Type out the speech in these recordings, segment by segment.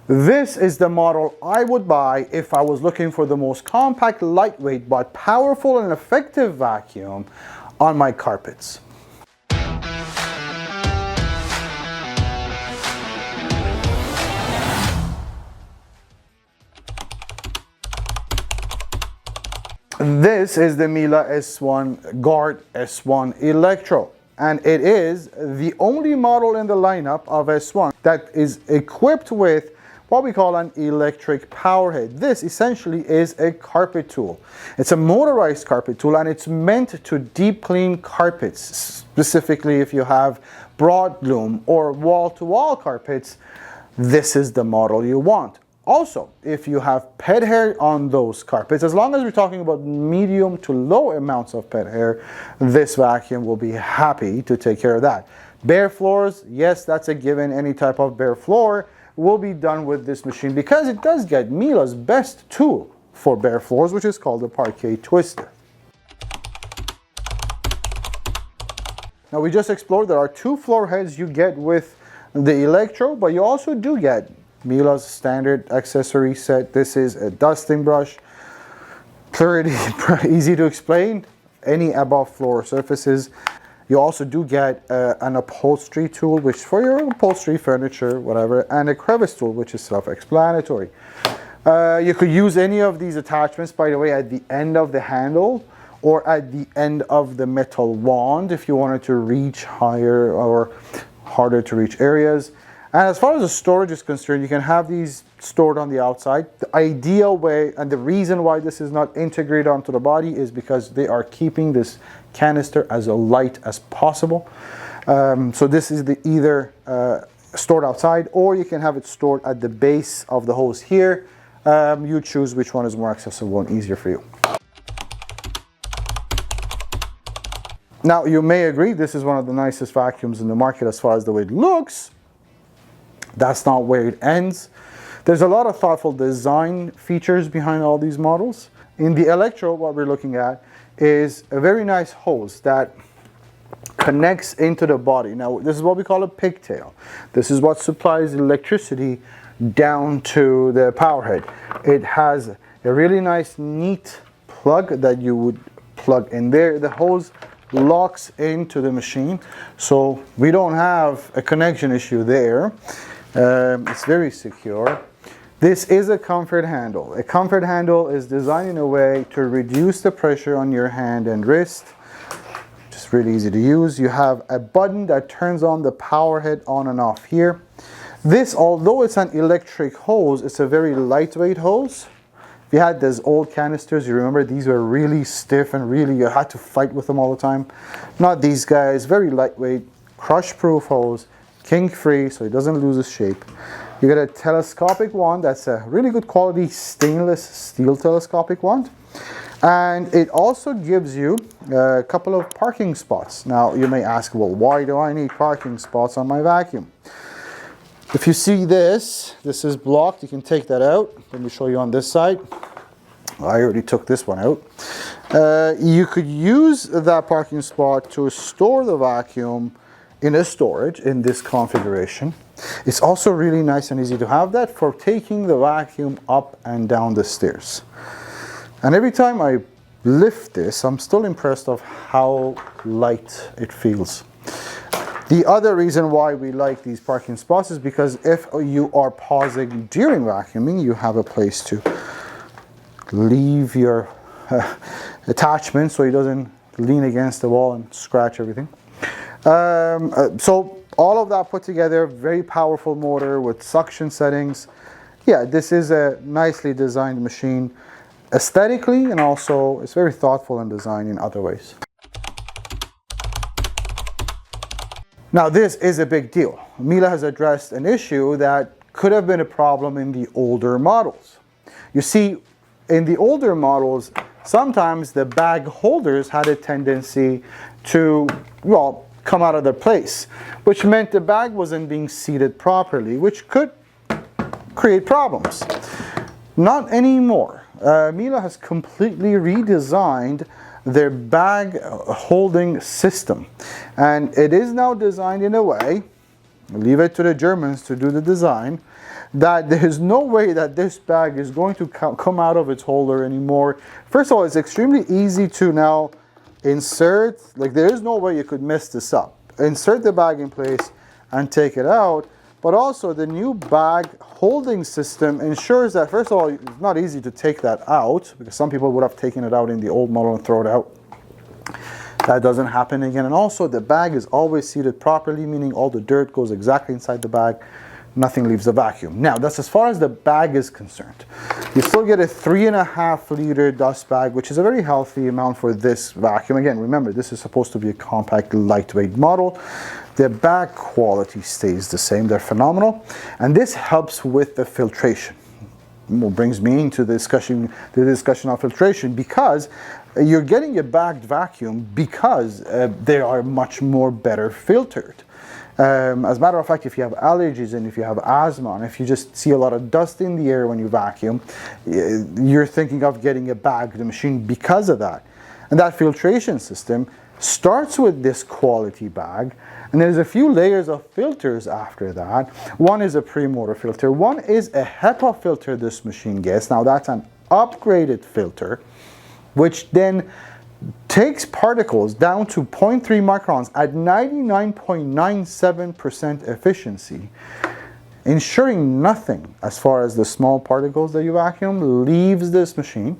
This is the model I would buy if I was looking for the most compact, lightweight, but powerful and effective vacuum on my carpets. This is the Miele S1 Guard S1 Electro, and it is the only model in the lineup of S1 that is equipped with what we call an electric power head. This essentially is a carpet tool. It's a motorized carpet tool, and it's meant to deep clean carpets, specifically if you have broadloom or wall-to-wall carpets. This is the model you want. Also, if you have pet hair on those carpets, as long as we're talking about medium to low amounts of pet hair, this vacuum will be happy to take care of that. Bare floors, yes, that's a given. Any type of bare floor will be done with this machine because it does get Miele's best tool for bare floors, which is called the parquet twister. Now, we just explored there are two floor heads you get with the Electro, but you also do get Miele's standard accessory set. This is a dusting brush, pretty easy to explain, any above floor surfaces. You also do get an upholstery tool, which for your upholstery, furniture, whatever, and a crevice tool, which is self-explanatory. You could use any of these attachments, by the way, at the end of the handle or at the end of the metal wand if you wanted to reach higher or harder to reach areas. And as far as the storage is concerned, you can have these stored on the outside. The ideal way, and the reason why this is not integrated onto the body, is because they are keeping this canister as light as possible. So this is the either stored outside, or you can have it stored at the base of the hose here. You choose which one is more accessible and easier for you. Now, you may agree this is one of the nicest vacuums in the market as far as the way it looks. That's not where it ends. There's a lot of thoughtful design features behind all these models. In the Electro, what we're looking at is a very nice hose that connects into the body. Now, this is what we call a pigtail. This is what supplies electricity down to the power head. It has a really nice, neat plug that you would plug in there. The hose locks into the machine, so we don't have a connection issue there. It's very secure. This is a comfort handle. A comfort handle is designed in a way to reduce the pressure on your hand and wrist. Just really easy to use. You have a button that turns on the power head on and off here. This, although it's an electric hose, it's a very lightweight hose. If you had those old canisters, you remember these were really stiff and really you had to fight with them all the time. Not these guys. Very lightweight, crush-proof hose. Kink-free, so it doesn't lose its shape. You get a telescopic wand. That's a really good quality stainless steel telescopic wand. And it also gives you a couple of parking spots. Now, you may ask, well, why do I need parking spots on my vacuum? If you see this is blocked. You can take that out. Let me show you on this side. I already took this one out. You could use that parking spot to store the vacuum in a storage in this configuration. It's also really nice and easy to have that for taking the vacuum up and down the stairs. And every time I lift this, I'm still impressed of how light it feels. The other reason why we like these parking spots is because if you are pausing during vacuuming, you have a place to leave your attachment so it doesn't lean against the wall and scratch everything. So all of that put together, very powerful motor with suction settings. Yeah, this is a nicely designed machine aesthetically, and also it's very thoughtful in design in other ways. Now, this is a big deal. Miele has addressed an issue that could have been a problem in the older models. You see, in the older models, sometimes the bag holders had a tendency to, well, come out of their place, which meant the bag wasn't being seated properly, which could create problems. Not anymore. Miele has completely redesigned their bag holding system, and it is now designed in a way, leave it to the Germans to do the design, that there's no way that this bag is going to come out of its holder anymore. First of all, it's extremely easy to now insert. Like, there is no way you could mess this up. Insert the bag in place and take it out. But also the new bag holding system ensures that, first of all, it's not easy to take that out, because some people would have taken it out in the old model and thrown it out. That doesn't happen again. And also the bag is always seated properly, meaning all the dirt goes exactly inside the bag. Nothing leaves the vacuum. Now, that's as far as the bag is concerned. You still get a 3.5 liter dust bag, which is a very healthy amount for this vacuum. Again, remember, this is supposed to be a compact, lightweight model. The bag quality stays the same. They're phenomenal. And this helps with the filtration. Well, brings me into the discussion of filtration, because you're getting a bagged vacuum because they are much more better filtered. As a matter of fact, if you have allergies and if you have asthma and if you just see a lot of dust in the air when you vacuum, you're thinking of getting a bagged machine because of that. And that filtration system starts with this quality bag, and there's a few layers of filters after that. One is a pre-motor filter, one is a HEPA filter this machine gets. Now that's an upgraded filter, which then takes particles down to 0.3 microns at 99.97% efficiency, ensuring nothing as far as the small particles that you vacuum leaves this machine.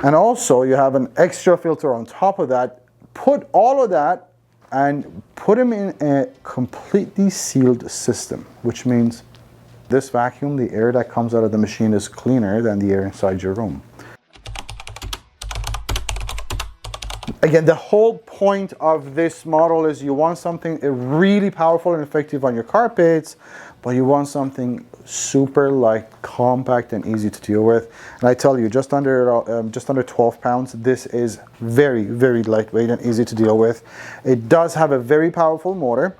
And also you have an extra filter on top of that. Put all of that and put them in a completely sealed system, which means this vacuum, the air that comes out of the machine is cleaner than the air inside your room. Again, the whole point of this model is you want something really powerful and effective on your carpets, but you want something super light, compact, and easy to deal with. And I tell you, just under 12 pounds, this is very, very lightweight and easy to deal with. It does have a very powerful motor,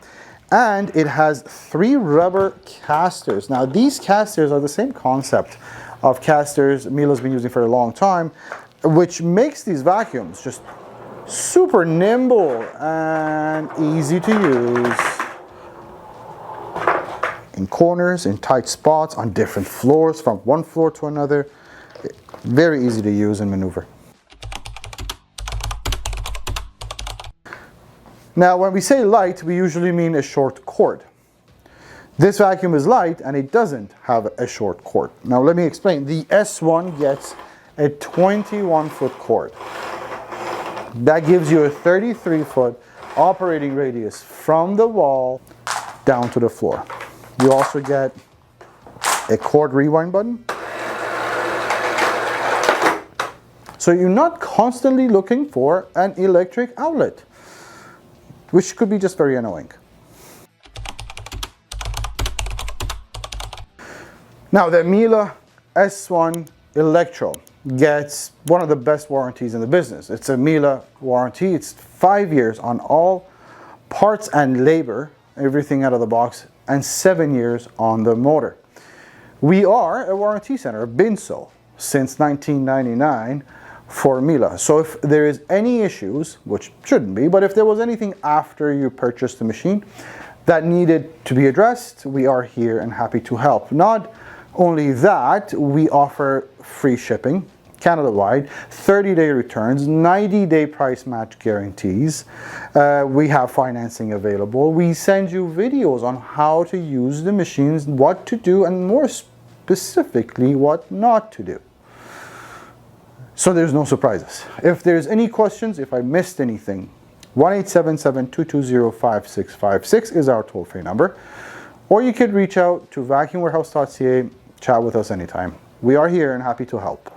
and it has 3 rubber casters. Now, these casters are the same concept of casters Miele's been using for a long time, which makes these vacuums just super nimble and easy to use in corners, in tight spots, on different floors, from one floor to another. Very easy to use and maneuver. Now, when we say light, we usually mean a short cord. This vacuum is light and it doesn't have a short cord. Now let me explain. The S1 gets a 21-foot cord. That gives you a 33-foot operating radius from the wall down to the floor. You also get a cord rewind button. So you're not constantly looking for an electric outlet, which could be just very annoying. Now the Miele S1 Electro gets one of the best warranties in the business. It's a Miele warranty. It's 5 years on all parts and labor, everything out of the box, and 7 years on the motor. We are a warranty center, been so since 1999 for Miele. So if there is any issues, which shouldn't be, but if there was anything after you purchased the machine that needed to be addressed, we are here and happy to help. Not only that, we offer free shipping, Canada-wide, 30-day returns, 90-day price match guarantees. We have financing available. We send you videos on how to use the machines, what to do, and more specifically, what not to do. So there's no surprises. If there's any questions, if I missed anything, 1-877-220-5656 is our toll-free number. Or you could reach out to vacuumwarehouse.ca, chat with us anytime. We are here and happy to help.